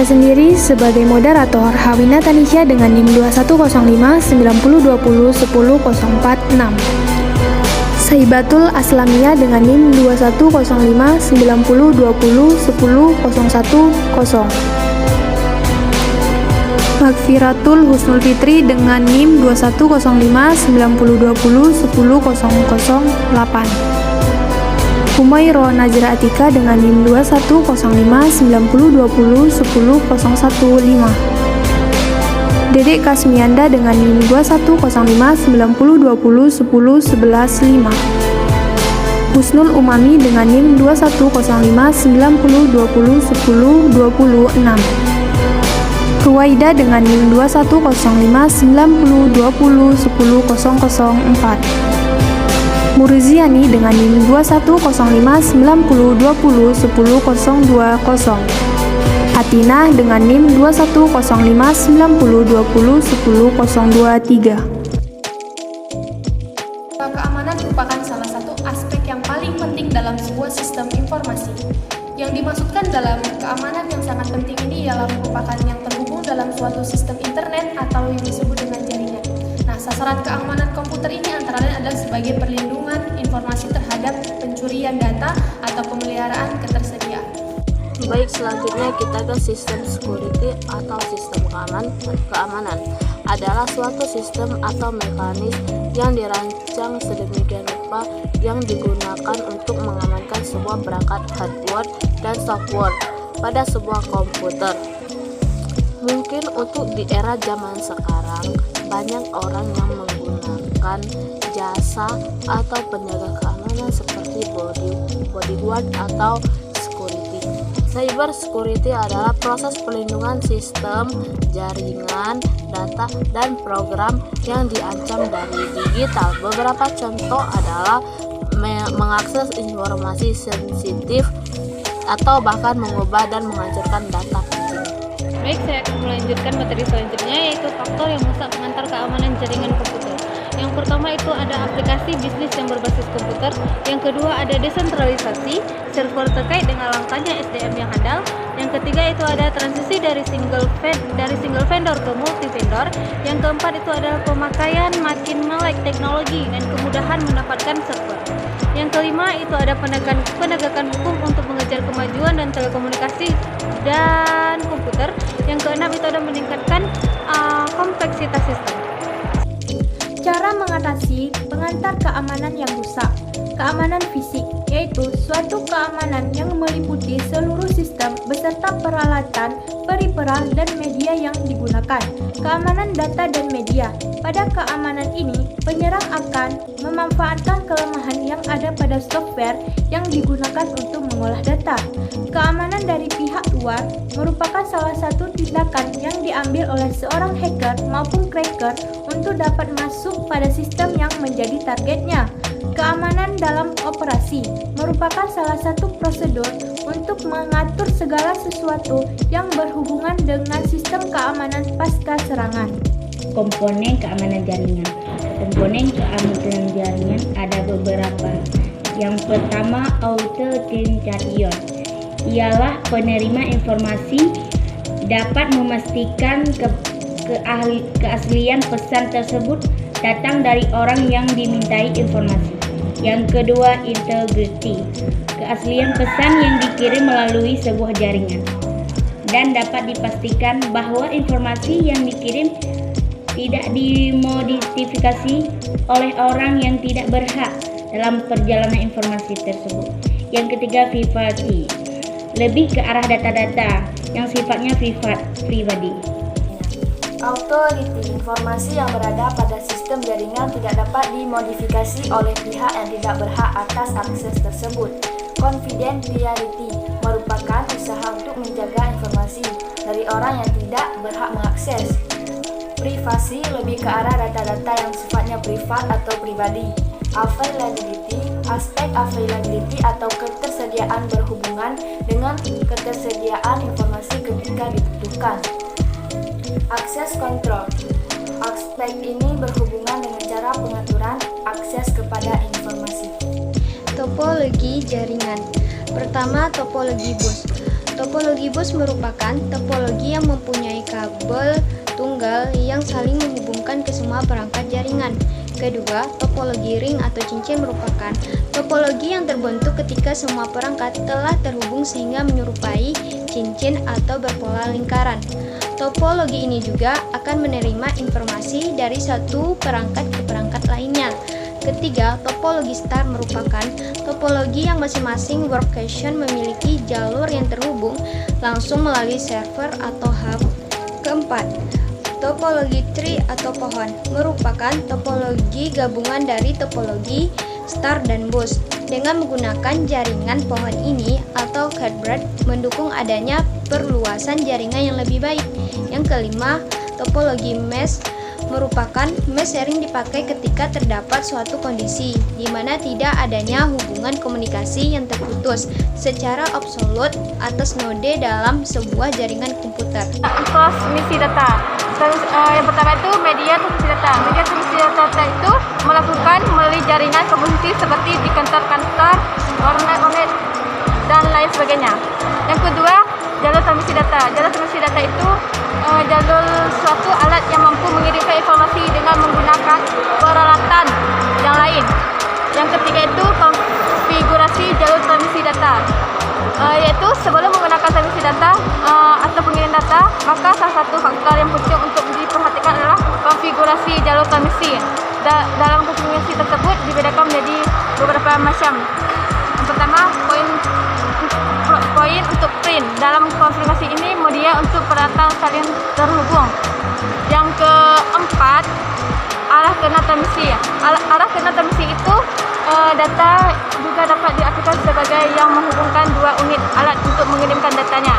Saya sendiri sebagai moderator Hawina Tanisha dengan NIM 2105-9020-1004-6. Saibatul Aslamia dengan NIM 2105-9020-1010. Magfiratul Husnul Fitri dengan NIM 2105-9020-1008. Humayro Nazira Atika dengan NIM 2105-9020-1015. Dedek Kasmianda dengan NIM 2105-9020-1011-5. Husnul Umami dengan NIM 2105-9020-1020-6. Ruwaida dengan NIM 2105-9020-1004. Murziani dengan NIM 2105-9020-1020. Atina dengan NIM 2105-9020-1023. Keamanan merupakan salah satu aspek yang paling penting dalam sebuah sistem informasi. Yang dimaksudkan dalam keamanan yang sangat penting ini ialah merupakan yang terhubung dalam suatu sistem internet atau yang disebut dengan jaringan. Nah, sasaran keamanan komputer ini antara lain adalah sebagai perlindungan informasi terhadap pencurian data atau pemeliharaan ketersediaan. Baik, selanjutnya kita ke sistem security atau sistem keamanan adalah suatu sistem atau mekanis yang dirancang sedemikian rupa yang digunakan untuk mengamankan sebuah perangkat hardware dan software pada sebuah komputer. Mungkin untuk di era zaman sekarang banyak orang yang menggunakan jasa atau penjaga keamanan seperti bodyguard atau Cyber security adalah proses pelindungan sistem, jaringan, data, dan program yang diancam dari digital. Beberapa contoh adalah mengakses informasi sensitif atau bahkan mengubah dan menghancurkan data penting. Baik, saya akan melanjutkan materi selanjutnya, yaitu faktor yang merusak mengantar keamanan jaringan komputer. Yang pertama itu ada aplikasi bisnis yang berbasis komputer. Yang kedua ada desentralisasi, server terkait dengan langkahnya SDM yang handal. Yang ketiga itu ada transisi dari single vendor ke multi vendor. Yang keempat itu adalah pemakaian makin melek teknologi dan kemudahan mendapatkan server. Yang kelima itu ada penegakan hukum untuk mengejar kemajuan dan telekomunikasi dan komputer. Yang keenam itu ada meningkatkan kompleksitas sistem. Cara mengatasi pengantar keamanan yang rusak. Keamanan fisik, yaitu suatu keamanan yang meliputi seluruh sistem beserta peralatan, periperal, dan media yang digunakan. Keamanan data dan media. Pada keamanan ini, penyerang akan memanfaatkan kelemahan yang ada pada software yang digunakan untuk mengolah data. Keamanan dari pihak luar merupakan salah satu tindakan yang diambil oleh seorang hacker maupun cracker untuk dapat masuk pada sistem yang menjadi targetnya. Keamanan dalam operasi merupakan salah satu prosedur untuk mengatur segala sesuatu yang berhubungan dengan sistem keamanan pasca serangan. Komponen keamanan jaringan. Komponen keamanan jaringan ada beberapa. Yang pertama, authentication. Ialah penerima informasi dapat memastikan keaslian pesan tersebut datang dari orang yang dimintai informasi. Yang kedua, integrity. Keaslian pesan yang dikirim melalui sebuah jaringan dan dapat dipastikan bahwa informasi yang dikirim tidak dimodifikasi oleh orang yang tidak berhak dalam perjalanan informasi tersebut. Yang ketiga, privacy. Lebih ke arah data-data yang sifatnya pribadi. Authority, informasi yang berada pada sistem jaringan tidak dapat dimodifikasi oleh pihak yang tidak berhak atas akses tersebut. Confidentiality merupakan usaha untuk menjaga informasi dari orang yang tidak berhak mengakses. Privasi lebih ke arah data-data yang sifatnya privat atau pribadi. Availability, aspek availability atau ketersediaan berhubungan dengan ketersediaan informasi ketika dibutuhkan. Akses kontrol. Aspek ini berhubungan dengan cara pengaturan akses kepada informasi. Topologi jaringan. Pertama, topologi bus. Topologi bus merupakan topologi yang mempunyai kabel tunggal yang saling menghubungkan ke semua perangkat jaringan. Kedua, topologi ring atau cincin merupakan topologi yang terbentuk ketika semua perangkat telah terhubung sehingga menyerupai cincin atau berpola lingkaran. Topologi ini juga akan menerima informasi dari satu perangkat ke perangkat lainnya. Ketiga, topologi star merupakan topologi yang masing-masing workstation memiliki jalur yang terhubung langsung melalui server atau hub. Keempat, topologi tree atau pohon merupakan topologi gabungan dari topologi star dan bus. Dengan menggunakan jaringan pohon ini atau cardboard mendukung adanya perluasan jaringan yang lebih baik. Yang kelima, topologi mesh merupakan mesh sering dipakai ketika terdapat suatu kondisi di mana tidak adanya hubungan komunikasi yang terputus secara absolut atas node dalam sebuah jaringan komputer. Transmisi data. Yang pertama itu media transmisi data. Media transmisi data itu melakukan melalui jaringan komunikasi seperti di kantor-kantor, warnet, dan lain sebagainya. Yang kedua, jalur transmisi data. Jalur transmisi data itu jalur suatu alat yang mampu mengirimkan informasi dengan menggunakan peralatan yang lain. Yang ketiga itu konfigurasi jalur transmisi data, yaitu sebelum menggunakan transmisi data atau pengirim data, maka salah satu faktor yang penting untuk diperhatikan adalah konfigurasi jalur transmisi. Dalam konfigurasi tersebut dibedakan menjadi beberapa macam. Yang pertama, poin untuk print. Dalam konfigurasi ini media untuk peralatan saling terhubung. Yang keempat, arah kena transmisi. Arah kena transmisi itu data juga dapat diartikan sebagai yang menghubungkan dua unit alat untuk mengirimkan datanya.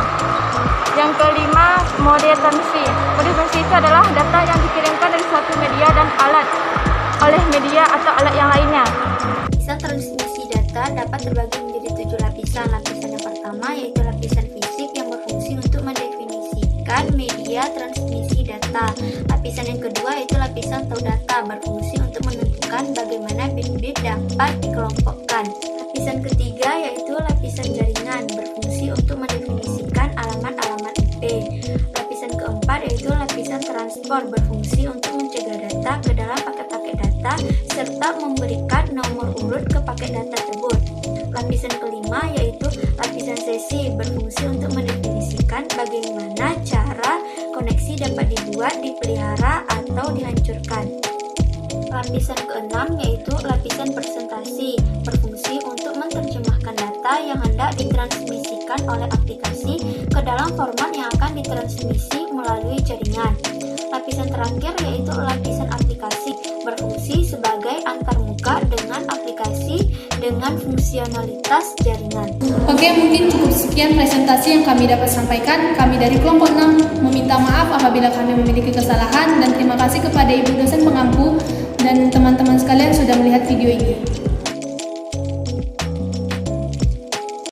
Yang kelima, mode transmisi. Mode transmisi itu adalah data yang dikirimkan dari suatu media dan alat oleh media atau alat yang lainnya. Lapisan transmisi data dapat terbagi menjadi 7 lapisan. Lapisan yang pertama yaitu lapisan fisik yang berfungsi untuk mendefinisikan media transmisi data. Lapisan yang kedua yaitu lapisan tahu data, berfungsi untuk menentukan bagaimana bit-bit dapat dikelompokkan. Lapisan ketiga yaitu lapisan jaringan, berfungsi untuk mendefinisikan alamat-alamat IP. Lapisan keempat yaitu lapisan transport, berfungsi untuk mencegah data ke dalam paket-paket data serta memberikan nomor urut ke paket data tersebut. Lapisan kelima yaitu lapisan sesi, berfungsi untuk mendefinisikan bagaimana cara koneksi dapat dibuat, dipelihara, atau dihancurkan. Lapisan keenam yaitu lapisan presentasi, berfungsi untuk menerjemahkan data yang hendak ditransmisikan oleh aplikasi ke dalam format yang akan ditransmisi melalui jaringan. Lapisan terakhir yaitu lapisan aplikasi, berfungsi sebagai antarmuka dengan aplikasi dengan fungsionalitas jaringan. Oke, mungkin cukup sekian presentasi yang kami dapat sampaikan. Kami dari kelompok 6 meminta maaf apabila kami memiliki kesalahan dan terima kasih kepada Ibu dosen pengampu dan teman-teman sekalian sudah melihat video ini.